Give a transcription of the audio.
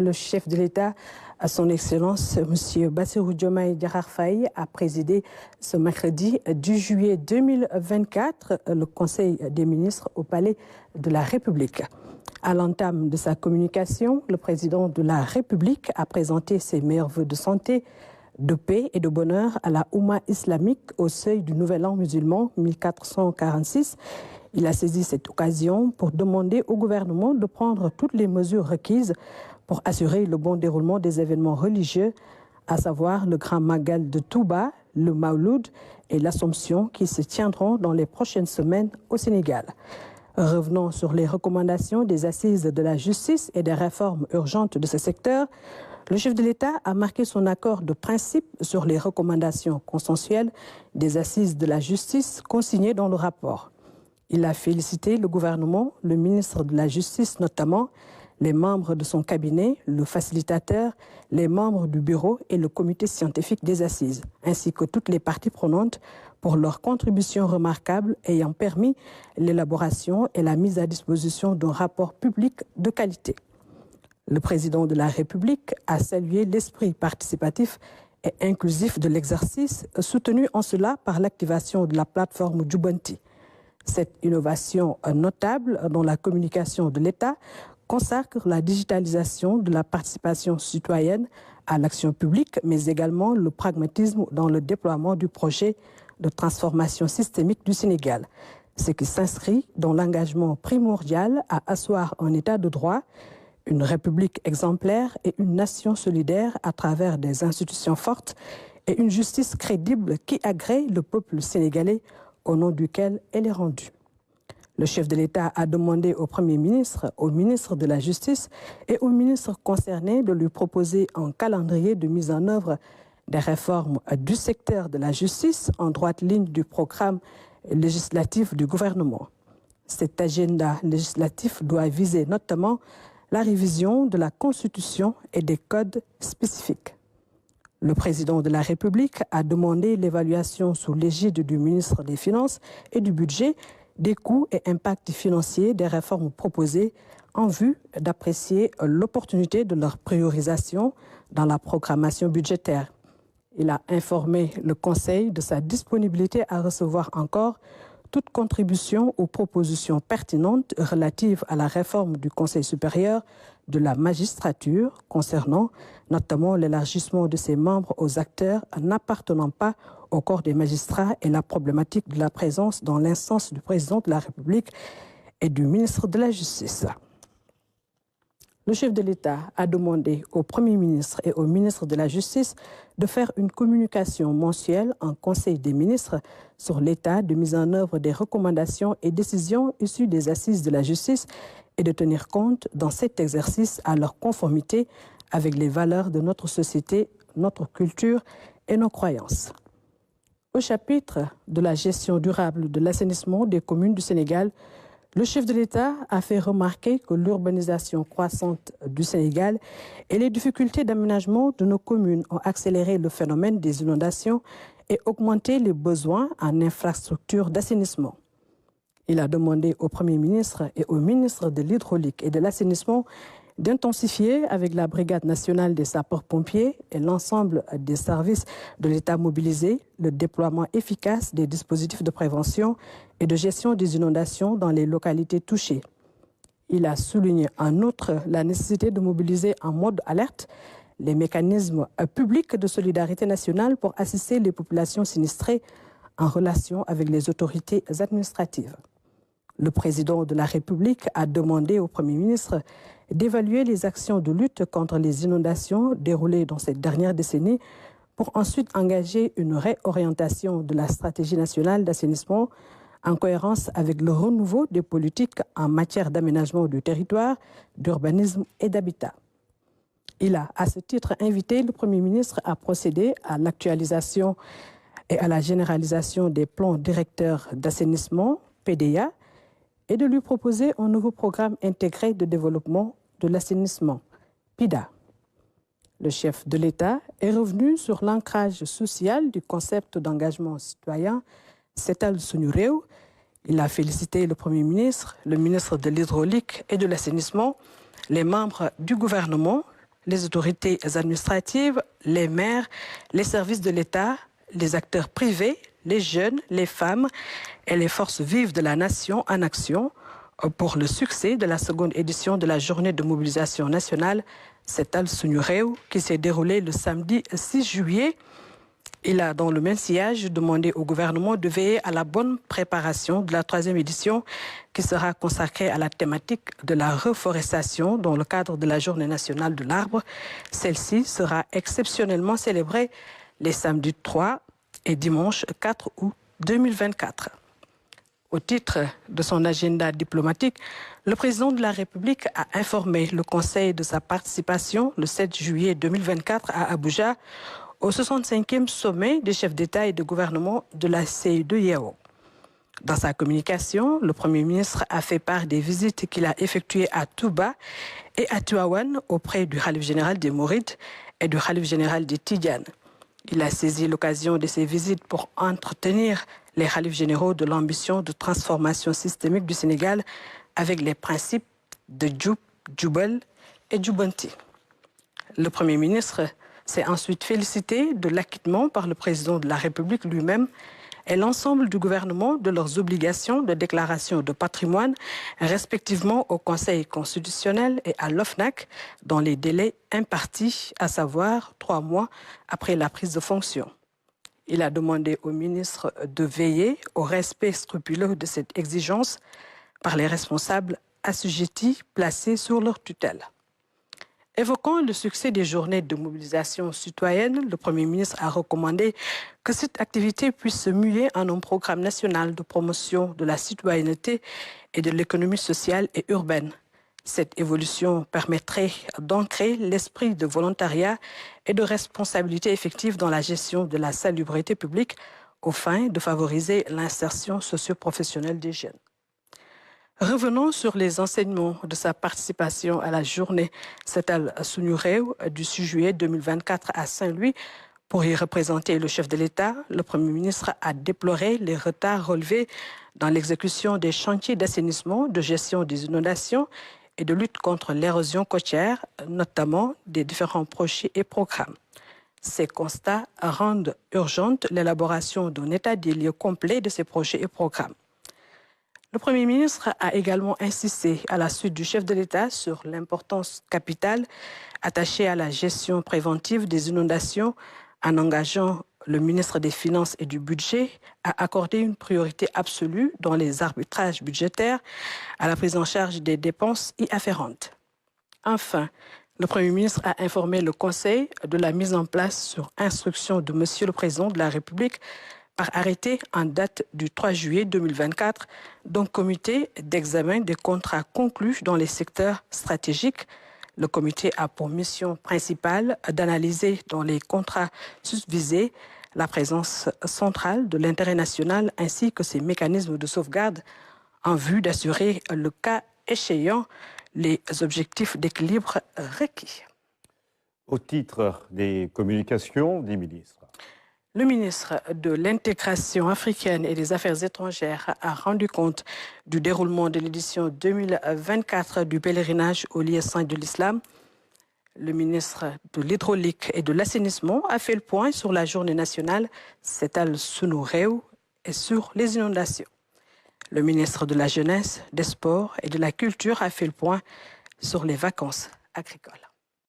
Le chef de l'État, à son Excellence, M. Bassirou Diomaye Diakhar Faye, a présidé ce mercredi 10 juillet 2024 le Conseil des ministres au Palais de la République. À l'entame de sa communication, le président de la République a présenté ses meilleurs vœux de santé, de paix et de bonheur à la Oumma islamique au seuil du Nouvel An musulman 1446. Il a saisi cette occasion pour demander au gouvernement de prendre toutes les mesures requises pour assurer le bon déroulement des événements religieux, à savoir le Grand Magal de Touba, le Mawloud et l'Assomption qui se tiendront dans les prochaines semaines au Sénégal. Revenons sur les recommandations des assises de la justice et des réformes urgentes de ce secteur. Le chef de l'État a marqué son accord de principe sur les recommandations consensuelles des assises de la justice consignées dans le rapport. Il a félicité le gouvernement, le ministre de la Justice notamment, les membres de son cabinet, le facilitateur, les membres du bureau et le comité scientifique des assises, ainsi que toutes les parties prenantes pour leur contribution remarquable ayant permis l'élaboration et la mise à disposition d'un rapport public de qualité. Le président de la République a salué l'esprit participatif et inclusif de l'exercice, soutenu en cela par l'activation de la plateforme Djubanti. Cette innovation notable dans la communication de l'État consacre la digitalisation de la participation citoyenne à l'action publique, mais également le pragmatisme dans le déploiement du projet de transformation systémique du Sénégal, ce qui s'inscrit dans l'engagement primordial à asseoir un État de droit, une République exemplaire et une nation solidaire à travers des institutions fortes et une justice crédible qui agrée le peuple sénégalais au nom duquel elle est rendue. Le chef de l'État a demandé au Premier ministre, au ministre de la Justice et aux ministres concernés de lui proposer un calendrier de mise en œuvre des réformes du secteur de la justice en droite ligne du programme législatif du gouvernement. Cet agenda législatif doit viser notamment la révision de la Constitution et des codes spécifiques. Le président de la République a demandé l'évaluation sous l'égide du ministre des Finances et du Budget des coûts et impacts financiers des réformes proposées en vue d'apprécier l'opportunité de leur priorisation dans la programmation budgétaire. Il a informé le Conseil de sa disponibilité à recevoir encore toute contribution ou proposition pertinente relative à la réforme du Conseil supérieur de la magistrature concernant notamment l'élargissement de ses membres aux acteurs n'appartenant pas au corps des magistrats et la problématique de la présence dans l'instance du président de la République et du ministre de la Justice. Le chef de l'État a demandé au Premier ministre et au ministre de la Justice de faire une communication mensuelle en Conseil des ministres sur l'état de mise en œuvre des recommandations et décisions issues des assises de la justice et de tenir compte dans cet exercice à leur conformité avec les valeurs de notre société, notre culture et nos croyances. Au chapitre de la gestion durable de l'assainissement des communes du Sénégal, le chef de l'État a fait remarquer que l'urbanisation croissante du Sénégal et les difficultés d'aménagement de nos communes ont accéléré le phénomène des inondations et augmenté les besoins en infrastructures d'assainissement. Il a demandé au Premier ministre et au ministre de l'Hydraulique et de l'Assainissement d'intensifier avec la Brigade nationale des sapeurs-pompiers et l'ensemble des services de l'État mobilisés le déploiement efficace des dispositifs de prévention et de gestion des inondations dans les localités touchées. Il a souligné en outre la nécessité de mobiliser en mode alerte les mécanismes publics de solidarité nationale pour assister les populations sinistrées en relation avec les autorités administratives. Le président de la République a demandé au Premier ministre d'évaluer les actions de lutte contre les inondations déroulées dans cette dernière décennie pour ensuite engager une réorientation de la stratégie nationale d'assainissement en cohérence avec le renouveau des politiques en matière d'aménagement du territoire, d'urbanisme et d'habitat. Il a, à ce titre, invité le Premier ministre à procéder à l'actualisation et à la généralisation des plans directeurs d'assainissement, PDA, et de lui proposer un nouveau programme intégré de développement de l'assainissement, PIDA. Le chef de l'État est revenu sur l'ancrage social du concept d'engagement citoyen Setal Suñu Réew. Il a félicité le Premier ministre, le ministre de l'Hydraulique et de l'Assainissement, les membres du gouvernement, les autorités administratives, les maires, les services de l'État, les acteurs privés, les jeunes, les femmes et les forces vives de la nation en action pour le succès de la seconde édition de la journée de mobilisation nationale Setal Suñu Réew qui s'est déroulée le samedi 6 juillet. Il a, dans le même sillage, demandé au gouvernement de veiller à la bonne préparation de la 3e édition qui sera consacrée à la thématique de la reforestation dans le cadre de la Journée nationale de l'arbre. Celle-ci sera exceptionnellement célébrée les samedis 3 et dimanche 4 août 2024. Au titre de son agenda diplomatique, le président de la République a informé le Conseil de sa participation le 7 juillet 2024 à Abuja au 65e sommet des chefs d'État et de gouvernement de la CEDEAO. Dans sa communication, le Premier ministre a fait part des visites qu'il a effectuées à Touba et à Tivaouane auprès du Khalife général des Mourides et du Khalife général des Tidjanes. Il a saisi l'occasion de ces visites pour entretenir les khalifes généraux de l'ambition de transformation systémique du Sénégal avec les principes de Djoub, Djoubel et Djoubanti. Le Premier ministre s'est ensuite félicité de l'acquittement par le président de la République lui-même et l'ensemble du gouvernement de leurs obligations de déclaration de patrimoine, respectivement au Conseil constitutionnel et à l'OFNAC, dans les délais impartis, à savoir 3 mois après la prise de fonction. Il a demandé au ministre de veiller au respect scrupuleux de cette exigence par les responsables assujettis placés sous leur tutelle. Évoquant le succès des journées de mobilisation citoyenne, le Premier ministre a recommandé que cette activité puisse se muer en un programme national de promotion de la citoyenneté et de l'économie sociale et urbaine. Cette évolution permettrait d'ancrer l'esprit de volontariat et de responsabilité effective dans la gestion de la salubrité publique aux fins de favoriser l'insertion socio-professionnelle des jeunes. Revenons sur les enseignements de sa participation à la journée Setal Suñu Réew du 6 juillet 2024 à Saint-Louis. Pour y représenter le chef de l'État, le Premier ministre a déploré les retards relevés dans l'exécution des chantiers d'assainissement, de gestion des inondations et de lutte contre l'érosion côtière, notamment des différents projets et programmes. Ces constats rendent urgente l'élaboration d'un état des lieux complet de ces projets et programmes. Le Premier ministre a également insisté à la suite du chef de l'État sur l'importance capitale attachée à la gestion préventive des inondations en engageant le ministre des Finances et du Budget à accorder une priorité absolue dans les arbitrages budgétaires à la prise en charge des dépenses y afférentes. Enfin, le Premier ministre a informé le Conseil de la mise en place sur instruction de Monsieur le Président de la République par arrêté en date du 3 juillet 2024 d'un comité d'examen des contrats conclus dans les secteurs stratégiques. Le comité a pour mission principale d'analyser dans les contrats susvisés la présence centrale de l'intérêt national ainsi que ses mécanismes de sauvegarde en vue d'assurer le cas échéant les objectifs d'équilibre requis. Au titre des communications des ministres. Le ministre de l'Intégration africaine et des Affaires étrangères a rendu compte du déroulement de l'édition 2024 du pèlerinage au lieu saint de l'Islam. Le ministre de l'Hydraulique et de l'Assainissement a fait le point sur la journée nationale Setal Suñu Réew et sur les inondations. Le ministre de la Jeunesse, des Sports et de la Culture a fait le point sur les vacances agricoles.